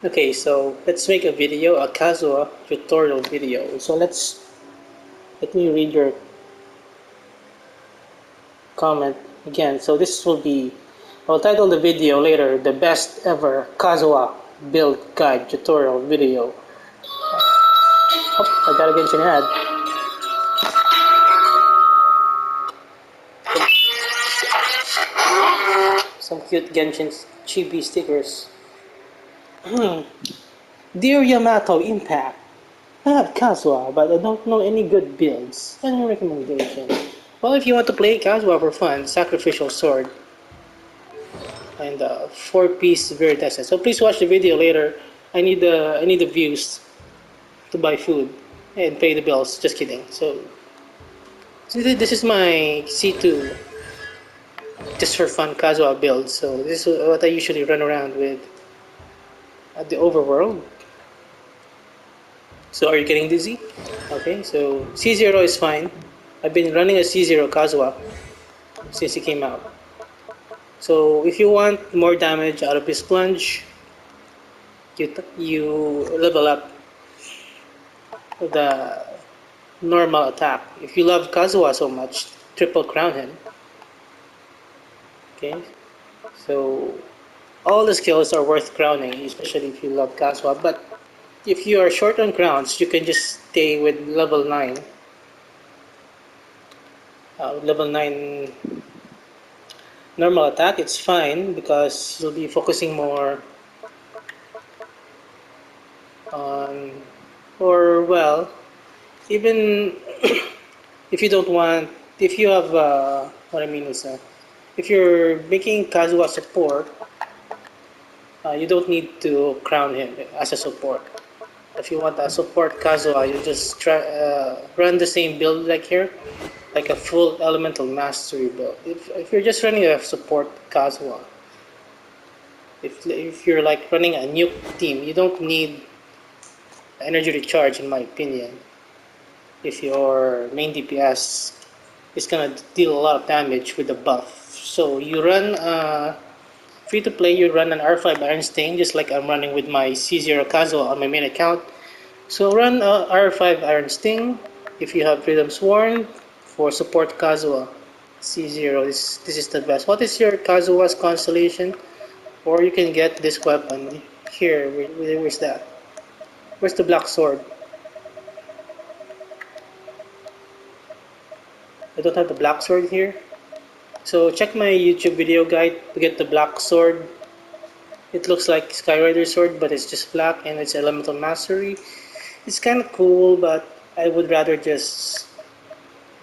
Okay, so let's make a video, a KAZUHA tutorial video. So let me read your comment again. So this will be, I'll title the video later, the best ever KAZUHA build guide tutorial video. Oh, I got a Genshin ad. Some cute Genshin chibi stickers. Dear Yamato Impact, I have KAZUHA, but I don't know any good builds. Any recommendation? Well, if you want to play KAZUHA for fun, Sacrificial Sword and 4-piece Veritas. So please watch the video later. I need the views to buy food and pay the bills. Just kidding. So this is my C2 just for fun casual build. So this is what I usually run around with at the overworld. So are you getting dizzy? Okay, so C0 is fine. I've been running a C0 Kazuha since it came out. So if you want more damage out of his plunge, you level up the normal attack. If you love Kazuha so much, triple crown him. Okay, so all the skills are worth crowning, especially if you love Kazuha. But if you are short on crowns, you can just stay with level 9. Level 9 normal attack, it's fine because you'll be focusing more on, or well, even if you don't want, if you have, what I mean is, if you're making Kazuha support, you don't need to crown him as a support. If you want a support Kazuha, you just try run the same build like here, like a full elemental mastery build. If you're just running a support Kazuha, if you're like running a nuke team, you don't need energy recharge in my opinion. If your main DPS is gonna deal a lot of damage with the buff, so you run free to play. You run an R5 Iron Sting just like I'm running with my C0 Kazuha on my main account. So run R5 Iron Sting if you have Freedom Sworn for support Kazuha. C0, this is the best. What is your Kazuha's constellation? Or you can get this weapon here. Where's that? Where's the black sword? I don't have the black sword here. So check my YouTube video guide to get the black sword. It looks like Skyrider sword, but it's just black and it's elemental mastery. It's kind of cool, but I would rather just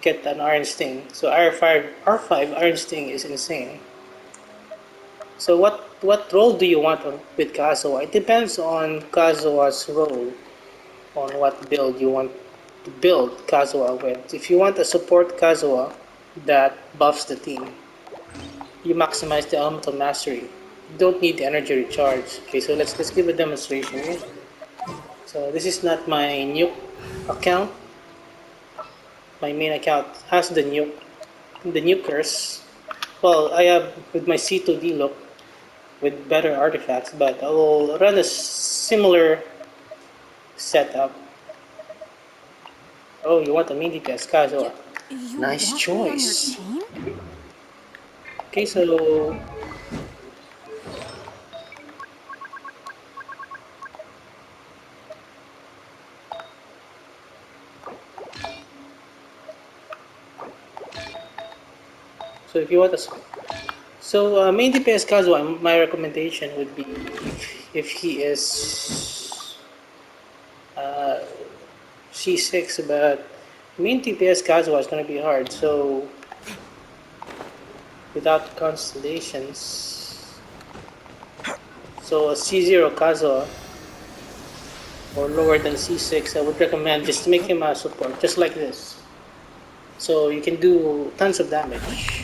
get an Iron Sting. So R5 Iron Sting is insane. So what role do you want with Kazuha? It depends on Kazuha's role, on what build you want to build Kazuha with. If you want a support Kazuha that buffs the team, you maximize the elemental mastery. You don't need the energy recharge. Okay, so let's give a demonstration here. So this is not my nuke account. My main account has the nukers. Well, I have with my C2D look with better artifacts, but I will run a similar setup. Oh, you want a main DPS Kazuha? Nice choice. Okay, so if you want a main DPS Kazuha, my recommendation would be if he is C6, but main DPS Kazuha is gonna be hard. So without constellations, so a C0 Kazuha or lower than C6, I would recommend just make him a support, just like this. So you can do tons of damage.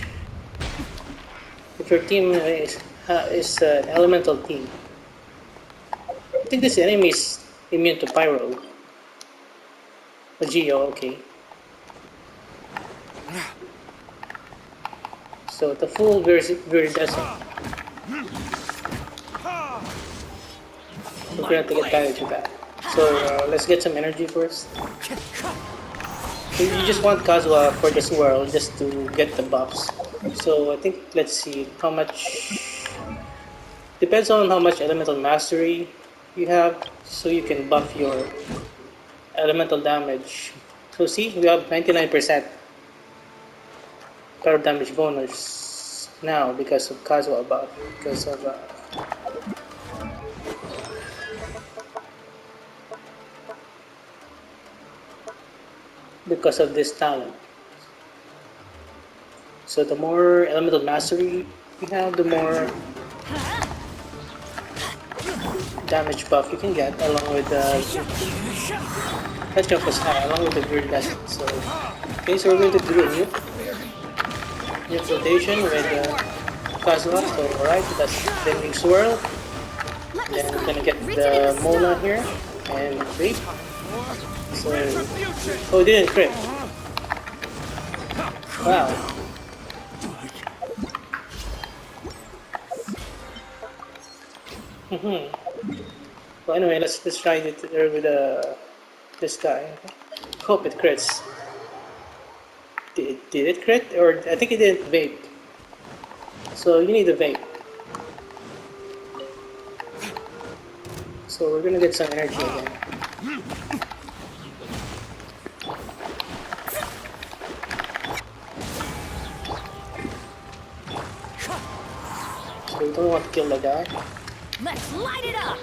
If your team is an elemental team, I think this enemy is immune to Pyro. A Geo, okay. So the full Viridescent. we're gonna take advantage of that. So let's get some energy first. You just want Kazuha for the swirl just to get the buffs. So I think, let's see how much. Depends on how much elemental mastery you have, so you can buff your elemental damage. So see, we have 99% power damage bonus now because of Kazuha buff, because of this talent. So the more elemental mastery you have, the more damage buff you can get, along with the that jump was high, along with the weird lesson. So okay, so we're going to do a new flotation with Kazuha. So alright, that's Bending Swirl. Then I'm gonna get the Mona here and wait. So oh, it didn't crit. Wow. Well, anyway, let's try it with this guy. Hope it crits. Did it crit? Or I think it didn't vape. So you need a vape. So we're gonna get some energy again. So we don't want to kill the guy. Let's light it up.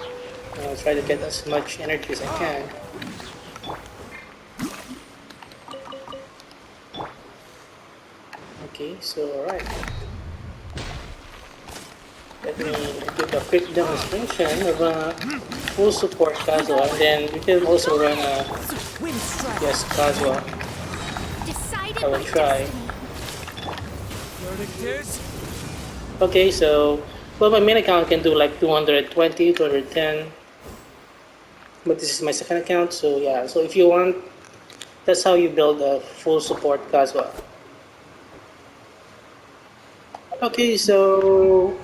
I'll try to get as much energy as I can. Okay, so alright. Let me give a quick demonstration of full support Kazuha, and then we can also run a yes Kazuha. I will try. Okay, so well, my main account can do like 220, 210, but this is my second account, so yeah. So if you want, that's how you build a full support Kazuha. Okay, so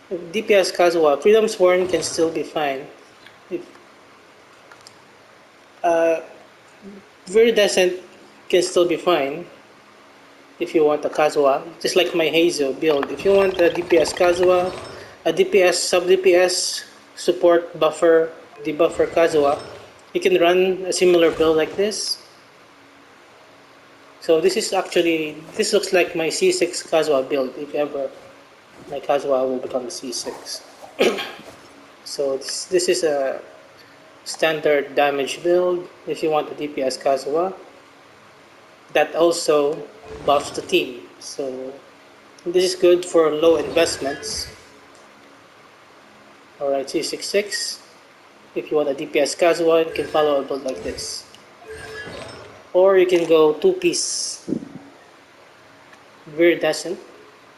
DPS Kazuha, Freedom Sworn can still be fine. If, Viridescent can still be fine if you want a Kazuha, just like my Hazel build. If you want a DPS Kazuha, a DPS, sub-DPS, support, buffer, debuffer Kazuha, you can run a similar build like this. So this looks like my C6 Kazuha build, if ever my Kazuha will become C6. So this is a standard damage build if you want a DPS Kazuha that also buffs the team. So this is good for low investments. Alright, C66. If you want a DPS Kazuha, you can follow a build like this. Or you can go 2-piece Viridescent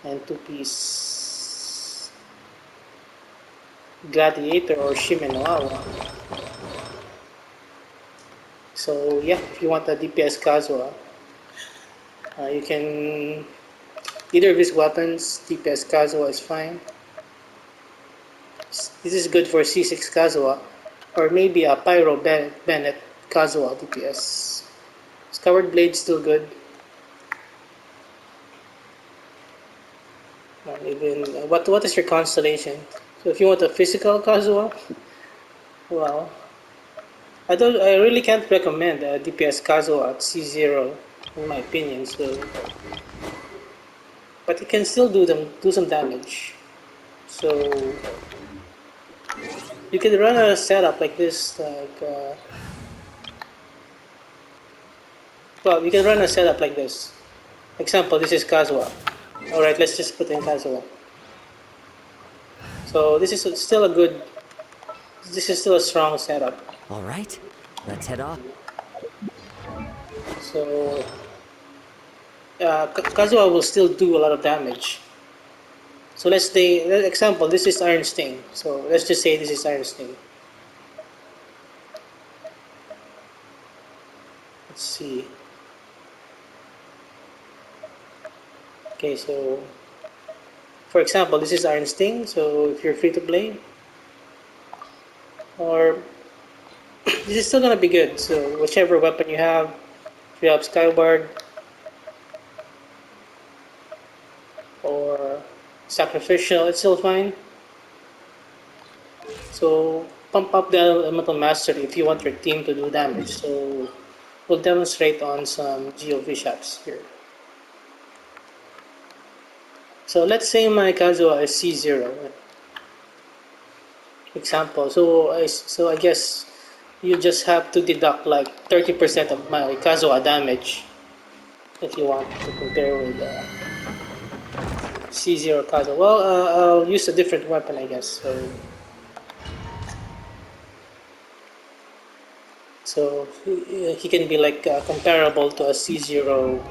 and 2-piece Gladiator or Shimenawa. So yeah, if you want a DPS Kazuha, you can either of these weapons, DPS Kazuha is fine. This is good for C6 Kazuha, or maybe a Pyro Bennett Kazuha DPS. Scoured Blade still good. Even what is your constellation? So if you want a physical Kazuha, well, I really can't recommend a DPS Kazuha at C0 in my opinion. So, but it can still do some damage. So you can run a setup like this, well, you can run a setup like this. Example, this is Kazuha. Alright, let's just put in Kazuha. So this is still a strong setup. Alright, let's head off. So Kazuha will still do a lot of damage. So let's say, example, this is Iron Sting. So let's just say this is Iron Sting. Let's see. Okay, so for example, this is Iron Sting. So if you're free to play, or this is still gonna be good. So whichever weapon you have, if you have Skyward or Sacrificial, it's still fine. So pump up the Elemental Mastery if you want your team to do damage. So we'll demonstrate on some GOV shops here. So let's say my Kazuha is C0 example. So I guess you just have to deduct like 30% of my Kazuha damage if you want to compare with C0 Kazuha. Well, I'll use a different weapon, I guess. So he can be like comparable to a C0.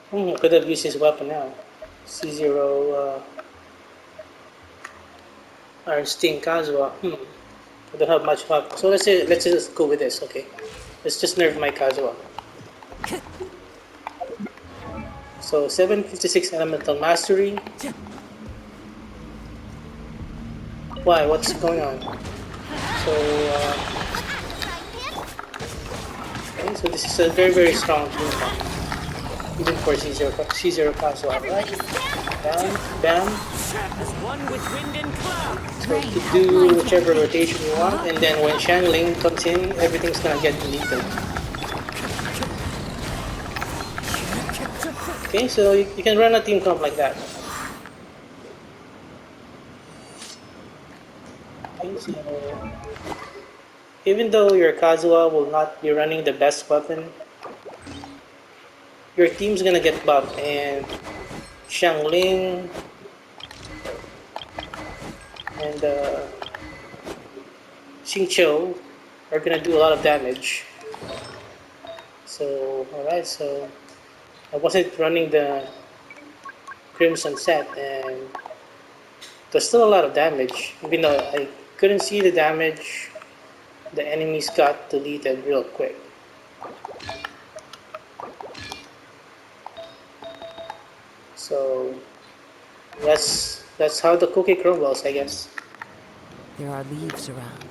I could have used his weapon now. C0 Iron Sting Kazuha. I don't have much weapon. So let's just go with this. Okay, let's just nerf my Kazuha. So 756 Elemental Mastery. Why? What's going on? So okay, so this is a very strong team. Even for C0 Kazuha, right? Bam, bam. One with wind and cloud. So you can do whichever rotation you want, and then when Ling comes in, everything's gonna get deleted. Okay, so you can run a team comp like that. Okay, so even though your Kazuha will not be running the best weapon, your team's gonna get buffed, and Ling and Xingqiu are gonna do a lot of damage. So, alright, so I wasn't running the Crimson set, and there's still a lot of damage. Even though I couldn't see the damage, the enemies got deleted real quick. So that's how the cookie crumbles, I guess. There are leaves around.